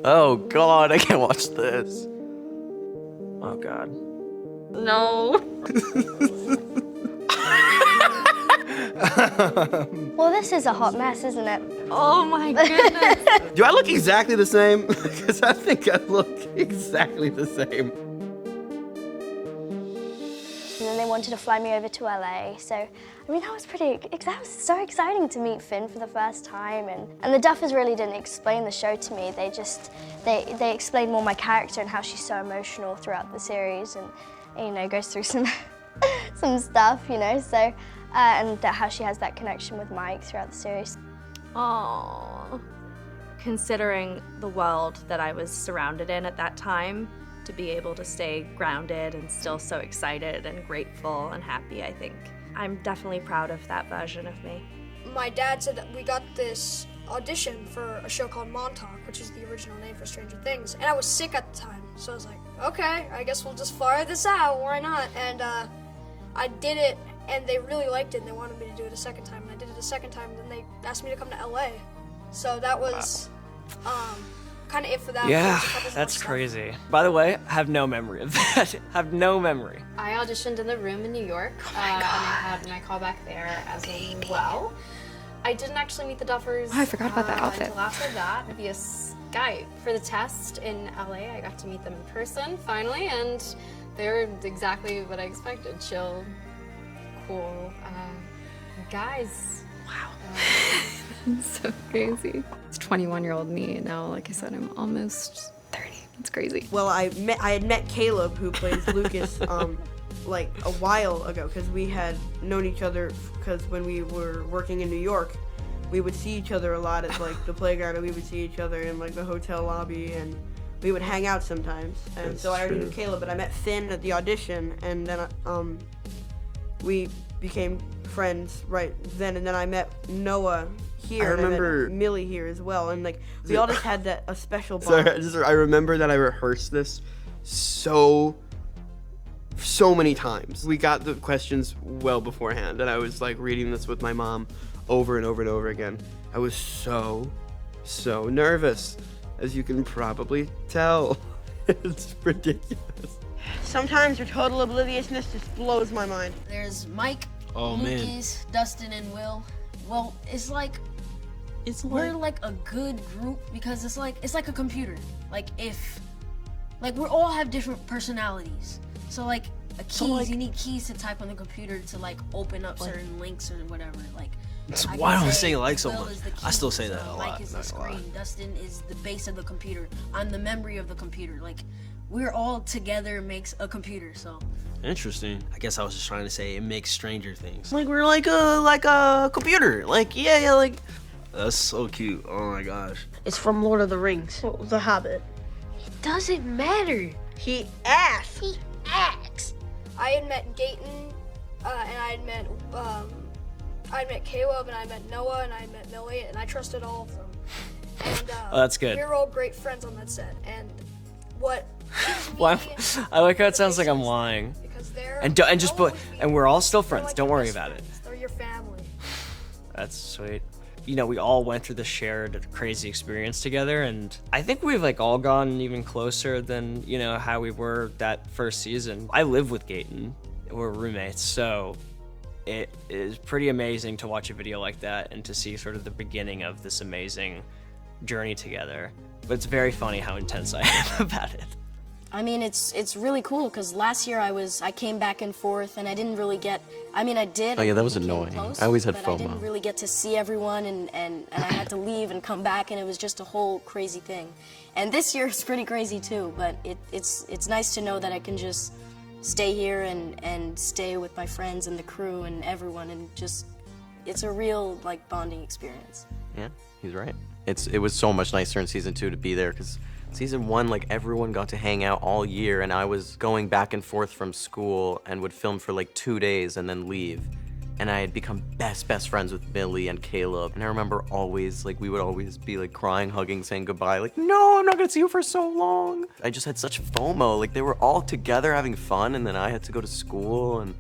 Oh God, I can't watch this. Oh God. No. Well, this is a hot mess, isn't it? Oh my goodness. Do I look exactly the same? Because I think I look exactly the same. And then they wanted to fly me over to LA. So, I mean, that was so exciting to meet Finn for the first time. And the Duffers really didn't explain the show to me. They explained more my character and how she's so emotional throughout the series and you know, goes through some stuff, you know, so, and how she has that connection with Mike throughout the series. Oh. Considering the world that I was surrounded in at that time, to be able to stay grounded and still so excited and grateful and happy, I think. I'm definitely proud of that version of me. My dad said that we got this audition for a show called Montauk, which is the original name for Stranger Things, and I was sick at the time, so I was like, okay, I guess we'll just fire this out, why not? And I did it, and they really liked it, and they wanted me to do it a second time, and I did it a second time, and then they asked me to come to LA. So that was kind of it for that. Yeah, There was a couple more that's stuff. crazy. By the way, I have no memory of that. have no memory. I auditioned in The Room in New York, and I had my callback there as well. I didn't actually meet the Duffers. Oh, I forgot about that outfit. Until after that, via Skype. For the test in LA, I got to meet them in person, finally, and they were exactly what I expected. Chill, cool guys. It's so crazy. It's 21-year-old me, and now, like I said, I'm almost 30. It's crazy. Well, I had met Caleb, who plays Lucas, like a while ago, because we had known each other. Because when we were working in New York, we would see each other a lot at like the playground, and we would see each other in like the hotel lobby, and we would hang out sometimes. And That's so I already true. knew Caleb, but I met Finn at the audition, and then we became friends right then. And then I met Noah here. I remember- and I met Millie here as well, and like we all just had a special bond. I remember that I rehearsed this so many times. We got the questions well beforehand, and I was like reading this with my mom over and over and over again. I was so nervous, as you can probably tell. It's ridiculous. Sometimes your total obliviousness just blows my mind. There's Mike, Oh, man. Lucas, Dustin, and Will. Well, it's like we're like a good group because it's like a computer. Like we all have different personalities. So like a keys, you need keys to type on the computer to like open up certain links or whatever. Like I Why can don't I say say like so Will much? is the I still keys, say that a Mike lot, is the not gonna lie. screen. Dustin is the base of the computer. I'm the memory of the computer. Like we're all together makes a computer. So. Interesting. I guess I was just trying to say it makes Stranger Things. Like we're like a computer. Like yeah, like that's so cute. Oh my gosh. It's from Lord of the Rings. The Hobbit. Doesn't matter. He asked. He acts. I had met Gayton, and I had met Caleb, and I met Noah, and I had met Millie, and I trusted all of them. And Oh, that's good. we were all great friends on that set. And what? Why? I like how it sounds like I'm lying. Because they're And just they'll put always be and we're all still they're friends. like Don't your worry best about it. friends. They're your family. That's sweet. You know, we all went through this shared crazy experience together, and I think we've like all gotten even closer than, you know, how we were that first season. I live with Gayton. We're roommates, so it is pretty amazing to watch a video like that and to see sort of the beginning of this amazing journey together. But it's very funny how intense I am about it. I mean, it's really cool because last year I came back and forth and I didn't really get. I mean, I did. Oh, yeah, that was we came annoying. close, I always had but FOMO. I didn't really get to see everyone, and I had to leave and come back, and it was just a whole crazy thing. And this year is pretty crazy too. But it's nice to know that I can just stay here and stay with my friends and the crew and everyone, and just it's a real like bonding experience. Yeah, he's right. It was so much nicer in season 2 to be there because season 1, like everyone got to hang out all year, and I was going back and forth from school and would film for like 2 days and then leave. And I had become best friends with Millie and Caleb. And I remember always, like, we would always be like crying, hugging, saying goodbye. Like, no, I'm not gonna see you for so long. I just had such FOMO. Like, they were all together having fun, and then I had to go to school, and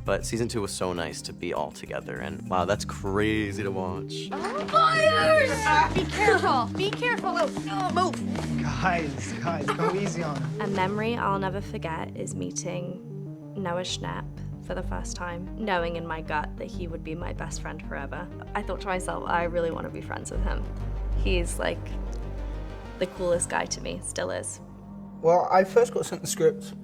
But season 2 was so nice to be all together, and wow, that's crazy to watch. Fires! Be careful. Be careful. No, move. Guys, go easy on him. A memory I'll never forget is meeting Noah Schnapp for the first time, knowing in my gut that he would be my best friend forever. I thought to myself, I really want to be friends with him. He's like the coolest guy to me, still is. Well, I first got sent the script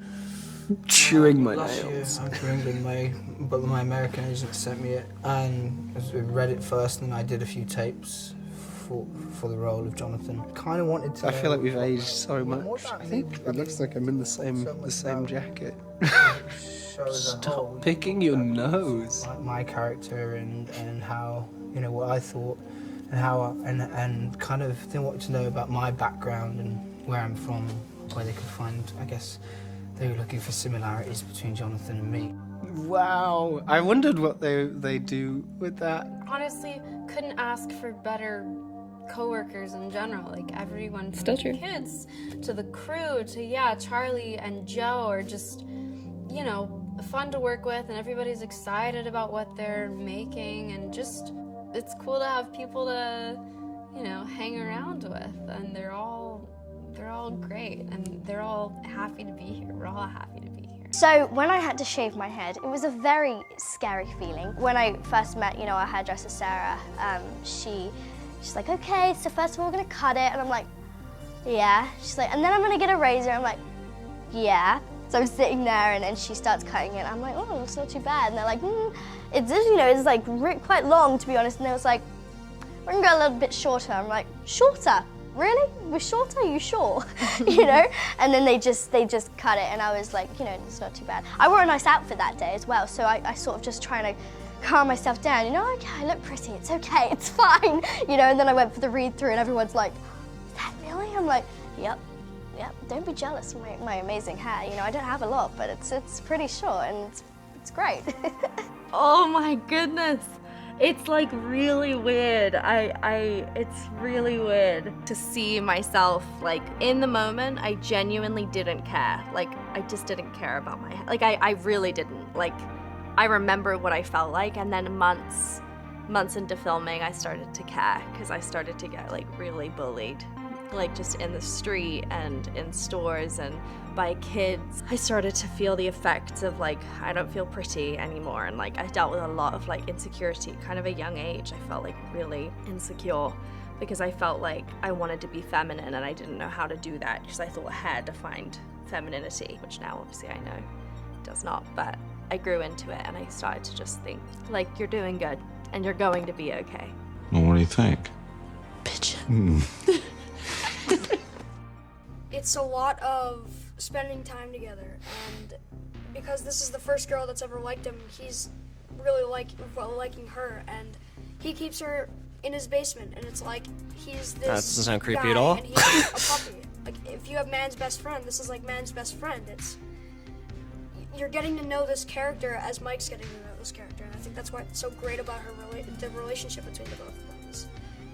Chewing my last nails. year. I'm from England, but my American agent sent me it, and I read it first, and then I did a few tapes for the role of Jonathan. Kind of wanted to. I feel like we've aged so What much. about I think me? it looks like I'm in the same about jacket. show as a whole. Stop picking your nose. My character and how, you know, what I thought and how and kind of they wanted to know about my background and where I'm from, where they could find, I guess they were looking for similarities between Jonathan and me. Wow, I wondered what they do with that. Honestly, couldn't ask for better co-workers in general. Like everyone from Still the true. kids to the crew to Charlie and Joe are just, you know, fun to work with, and everybody's excited about what they're making, and just it's cool to have people to, you know, hang around with, and they're all great, and they're all happy to be here. We're all happy to be here. So when I had to shave my head, it was a very scary feeling. When I first met, you know, our hairdresser Sarah, she's like, okay, so first of all we're gonna cut it, and I'm like, yeah. She's like, and then I'm gonna get a razor. I'm like, yeah. So I'm sitting there, and then she starts cutting it. I'm like, oh, it's not too bad. And they're like, it's just, you know, it's like quite long, to be honest. And they was like, we're gonna go a little bit shorter. I'm like, shorter? Really? We're shorter? Are you sure? You know? And then they just cut it, and I was like, you know, it's not too bad. I wore a nice outfit that day as well, so I sort of just trying to calm myself down. You know, okay, I look pretty. It's okay. It's fine. You know. And then I went for the read through, and everyone's like, is that really? I'm like, yep. Don't be jealous of my amazing hair. You know, I don't have a lot, but it's pretty short, and it's great. Oh my goodness. It's like really weird. It's really weird to see myself like in the moment. I genuinely didn't care. Like I just didn't care about my hair. Like I really didn't. Like I remember what I felt like, and then months into filming, I started to care because I started to get like really bullied. Like just in the street and in stores and by kids. I started to feel the effects of like, I don't feel pretty anymore. And like I dealt with a lot of like insecurity, kind of a young age. I felt like really insecure because I felt like I wanted to be feminine and I didn't know how to do that because I thought hair defined femininity, which now obviously I know it does not. But I grew into it and I started to just think like, you're doing good and you're going to be okay. Well, what do you think? Bitch. It's a lot of spending time together, and because this is the first girl that's ever liked him, he's really liking her, and he keeps her in his basement, and it's like he's this That doesn't sound creepy guy, at all. and he's a puppy. Like if you have man's best friend, this is like man's best friend. You're getting to know this character as Mike's getting to know this character, and I think that's why it's so great about the relationship between the both of them.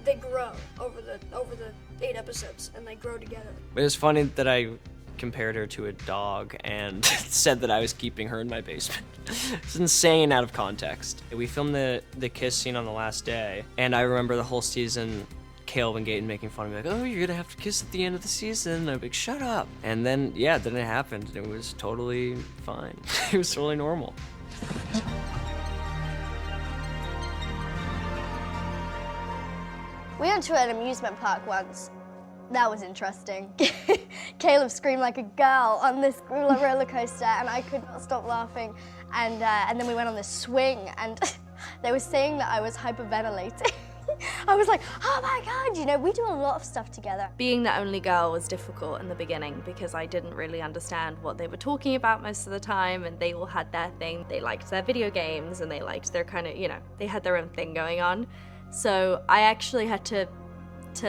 They grow over the 8 episodes, and they grow together. It was funny that I compared her to a dog and said that I was keeping her in my basement. It's insane out of context. We filmed the kiss scene on the last day, and I remember the whole season, Caleb and Gaten making fun of me, like, oh, you're gonna have to kiss at the end of the season. And I'm like, shut up. And then, yeah, then it happened, and it was totally fine. It was totally normal. We went to an amusement park once. That was interesting. Caleb screamed like a girl on this roller coaster, and I could not stop laughing. And then we went on this swing, and they were saying that I was hyperventilating. I was like, oh my God, you know, we do a lot of stuff together. Being the only girl was difficult in the beginning because I didn't really understand what they were talking about most of the time, and they all had their thing. They liked their video games, and they liked their kind of, you know, they had their own thing going on. So I actually had to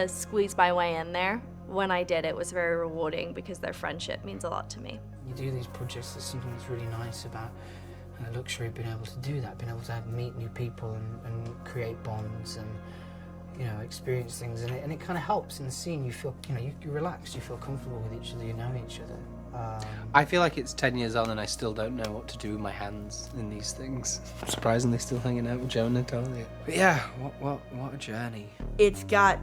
squeeze my way in there. When I did, it was very rewarding because their friendship means a lot to me. You do these projects, there's something that's really nice about the luxury of being able to do that, being able to meet new people and create bonds, and experience things, and it kind of helps in the scene. You feel, you relax, you feel comfortable with each other, you know each other. I feel like it's 10 years on and I still don't know what to do with my hands in these things. I'm surprisingly still hanging out with Joe and Natalia. But yeah, what a journey. It's got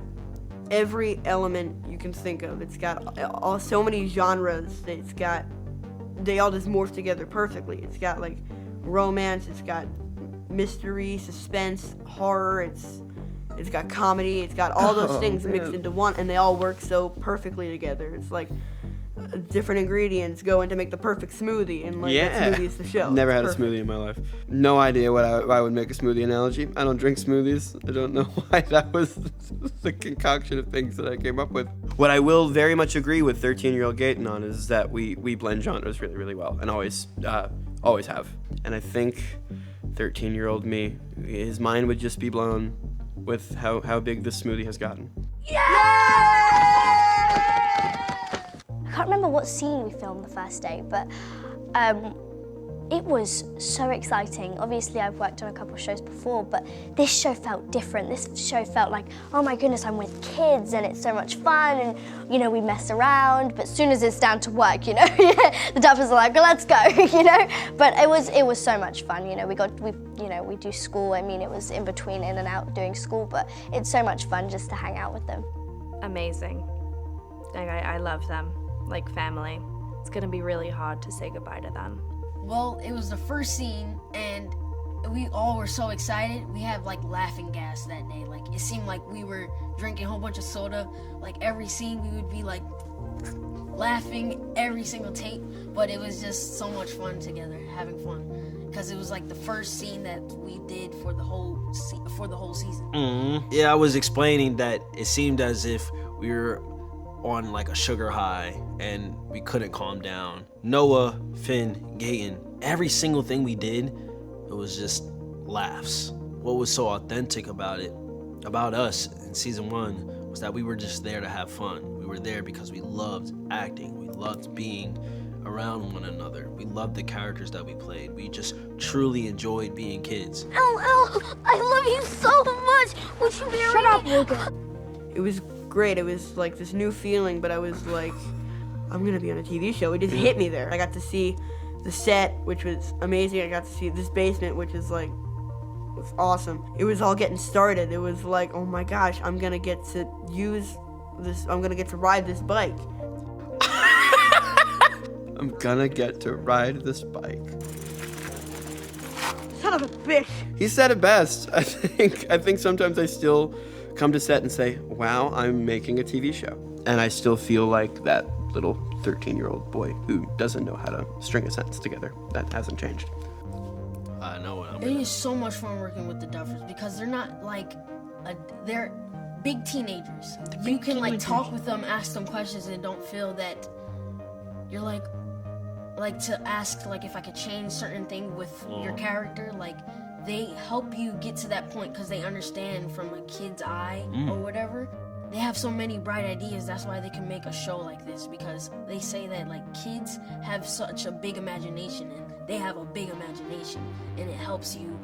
every element you can think of. It's got so many genres. They all just morph together perfectly. It's got like romance, it's got mystery, suspense, horror, it's got comedy, it's got all those things mixed into one, and they all work so perfectly together. It's like different ingredients go in to make the perfect smoothie, and like that smoothie is the show. Never had a smoothie in my life. No idea what I would make a smoothie analogy. I don't drink smoothies. I don't know why that was the concoction of things that I came up with. What I will very much agree with 13-year-old Gaten on is that we blend genres really, really well, and always have. And I think 13-year-old me, his mind would just be blown with how big this smoothie has gotten. I can't remember what scene we filmed the first day, but it was so exciting. Obviously, I've worked on a couple of shows before, but this show felt different. This show felt like, oh my goodness, I'm with kids and it's so much fun, and we mess around, but as soon as it's down to work, the duffers are like, let's go, But it was so much fun, we do school. I mean, it was in between in and out doing school, but it's so much fun just to hang out with them. Amazing. I love them, like family. It's gonna be really hard to say goodbye to them. Well, it was the first scene, and we all were so excited. We had like laughing gas that day. Like it seemed like we were drinking a whole bunch of soda. Like every scene we would be like laughing every single take. But it was just so much fun together, having fun, because it was like the first scene that we did for the whole season. Mm-hmm. Yeah, I was explaining that it seemed as if we were on like a sugar high and we couldn't calm down. Noah, Finn, Gaten, every single thing we did, it was just laughs. What was so authentic about it, about us in season 1, was that we were just there to have fun. We were there because we loved acting. We loved being around one another. We loved the characters that we played. We just truly enjoyed being kids. LL, I love you so much. Would you be Shut up, Luca. It was great. It was like this new feeling, but I was like, I'm gonna be on a TV show. It just hit me there. I got to see the set, which was amazing. I got to see this basement, which is like, was awesome. It was all getting started. It was like, oh my gosh, I'm gonna get to use this. I'm gonna get to ride this bike. I'm gonna get to ride this bike. Son of a bitch. He said it best. I think sometimes I still come to set and say, wow, I'm making a TV show. And I still feel like that little 13-year-old boy who doesn't know how to string a sentence together. That hasn't changed. I know what I It is so much fun working with the Duffers because they're not like, they're big teenagers. You can like talk with them, ask them questions, and don't feel that you're like to ask like if I could change certain thing with your character. Like they help you get to that point because they understand from a kid's eye or whatever. They have so many bright ideas. That's why they can make a show like this, because they say that like kids have such a big imagination, and they have a big imagination, and it helps you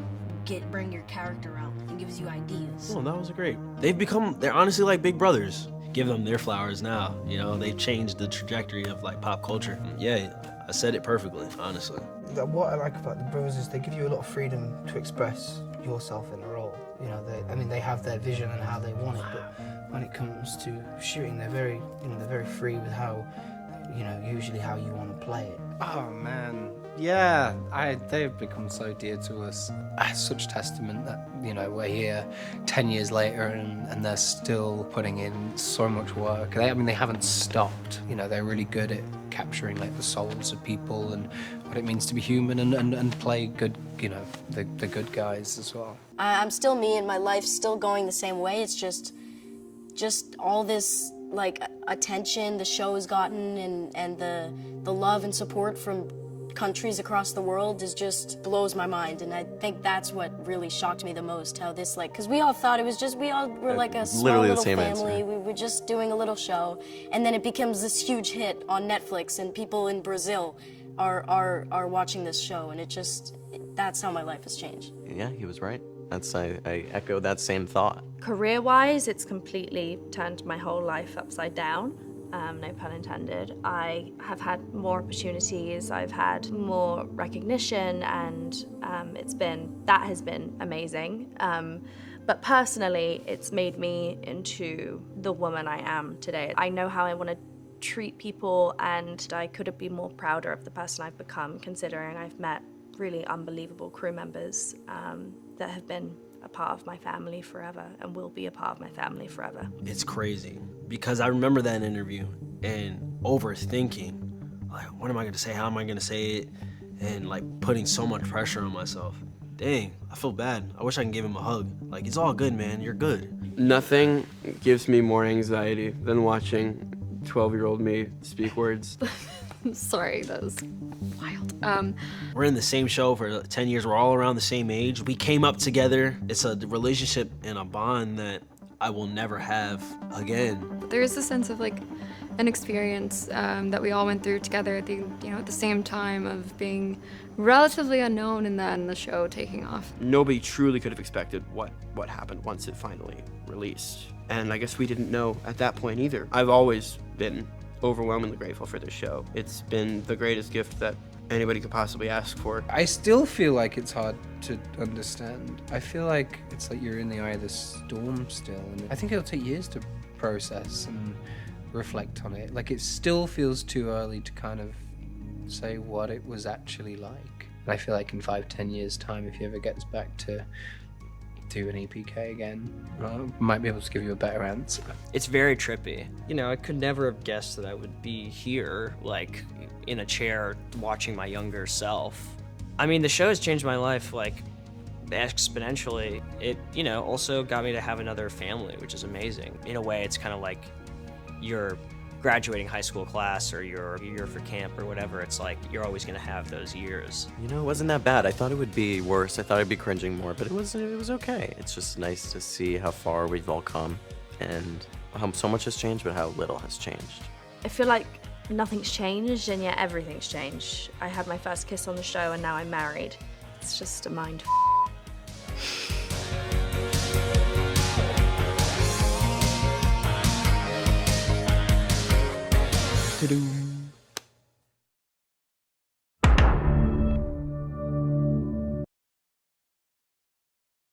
bring your character out and gives you ideas. Oh, that was great. They're honestly like big brothers. Give them their flowers now. They've changed the trajectory of like pop culture. Yeah, I said it perfectly, honestly. What I like about the brothers is they give you a lot of freedom to express yourself in a role. They have their vision and how they want it, but when it comes to shooting, they're very free with how, usually how you want to play it. Oh man, yeah, they've become so dear to us. Such testament that we're here 10 years later and they're still putting in so much work. They haven't stopped. They're really good at capturing like the souls of people and what it means to be human and play good, the good guys as well. I'm still me, and my life's still going the same way. It's just all this like attention the show has gotten, and the love and support from countries across the world just blows my mind. And I think that's what really shocked me the most, how this because we all thought it was just, we all were like a small little family. Answer. We were just doing a little show, and then it becomes this huge hit on Netflix, and people in Brazil are watching this show, and that's how my life has changed. Yeah, he was right. I echo that same thought. Career-wise, it's completely turned my whole life upside down. No pun intended. I have had more opportunities, I've had more recognition, and that has been amazing. But personally, it's made me into the woman I am today. I know how I want to treat people, and I couldn't be more prouder of the person I've become, considering I've met really unbelievable crew members that have been a part of my family forever and will be a part of my family forever. It's crazy because I remember that interview and overthinking, like, what am I gonna say? How am I gonna say it? And like putting so much pressure on myself. Dang, I feel bad. I wish I can give him a hug. Like, it's all good, man. You're good. Nothing gives me more anxiety than watching 12-year-old me speak words. Sorry, that was wild. We're in the same show for 10 years. We're all around the same age. We came up together. It's a relationship and a bond that I will never have again. There is a sense of like an experience that we all went through together at the same time of being relatively unknown and then the show taking off. Nobody truly could have expected what happened once it finally released. And I guess we didn't know at that point either. I've always been overwhelmingly grateful for this show. It's been the greatest gift that anybody could possibly ask for. I still feel like it's hard to understand. I feel like it's like you're in the eye of the storm still, and I think it'll take years to process and reflect on it. Like, it still feels too early to kind of say what it was actually like. And I feel like in 5-10 years time, if he ever gets back to do an EPK again, I might be able to give you a better answer. It's very trippy. You know, I could never have guessed that I would be here, like, in a chair watching my younger self. I mean, the show has changed my life, like, exponentially. It, also got me to have another family, which is amazing. In a way, it's kind of like you're graduating high school class or your year for camp or whatever. It's like you're always going to have those years. It wasn't that bad. I thought it would be worse. I thought I'd be cringing more, but it was okay. It's just nice to see how far we've all come and how so much has changed, but how little has changed. I feel like nothing's changed, and yet everything's changed. I had my first kiss on the show, and now I'm married. It's just a mind f***.